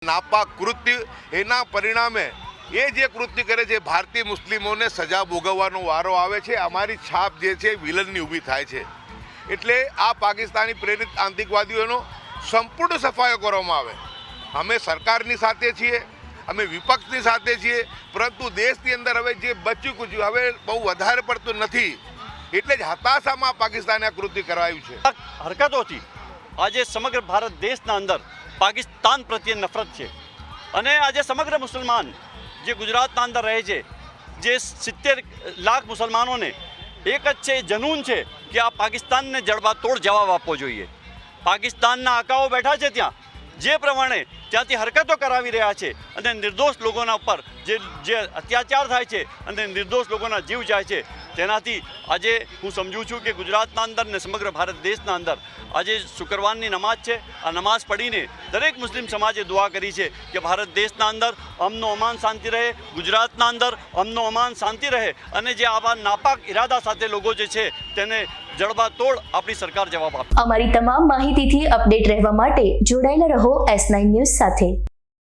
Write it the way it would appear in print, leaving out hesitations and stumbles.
નાપાક કૃત્ય એના પરિણામે એ જે કૃત્ય કરે છે ભારતીય મુસ્લિમોને સજા ભોગવવાનો વારો આવે છે। અમારી છાપ જે છે વિલનની ઊભી થાય છે। એટલે આ પાકિસ્તાની પ્રેરિત આતંકવાદીઓનો સંપૂર્ણ સફાયો કરવામાં આવે। અમે સરકારની સાથે છીએ, અમે વિપક્ષની સાથે છીએ, પરંતુ દેશની અંદર હવે જે બચ્યું કુચ્યું હવે બહુ વધારે પડતું નથી, એટલે જ હતાશામાં પાકિસ્તાને આ કૃત્ય કરાવ્યું છે। હરકતોથી આજે સમગ્ર ભારત દેશના અંદર પાકિસ્તાન પ્રત્યે નફરત છે અને આજે સમગ્ર મુસલમાન જે ગુજરાતના અંદર રહે છે, જે 70 લાખ મુસલમાનોને એક જ છે જનૂન છે કે આ પાકિસ્તાનને જડબાતોડ જવાબ આપવો જોઈએ। પાકિસ્તાનના આકાઓ બેઠા છે ત્યાં, જે પ્રમાણે ત્યાંથી હરકતો કરાવી રહ્યા છે અને નિર્દોષ લોકોના ઉપર જે અત્યાચાર થાય છે અને નિર્દોષ લોકોના જીવ જાય છે, તેનાથી આજે હું સમજું છું કે ગુજરાતના અંદર ને સમગ્ર ભારત દેશના અંદર આજે શુક્રવારની નમાઝ છે। આ નમાઝ પઢીને દરેક મુસ્લિમ સમાજે દુઆ કરી છે કે ભારત દેશના અંદર અમનો અમાન શાંતિ રહે, ગુજરાતના અંદર અમનો અમાન શાંતિ રહે અને જે આવા નાપાક ઇરાદા સાથે લોકો જે છે તેને જડબાતોડ આપણી સરકાર જવાબ આપે। અમારી તમામ માહિતીથી અપડેટ રહેવા માટે જોડાયેલા રહો S9 ન્યૂઝ સાથે।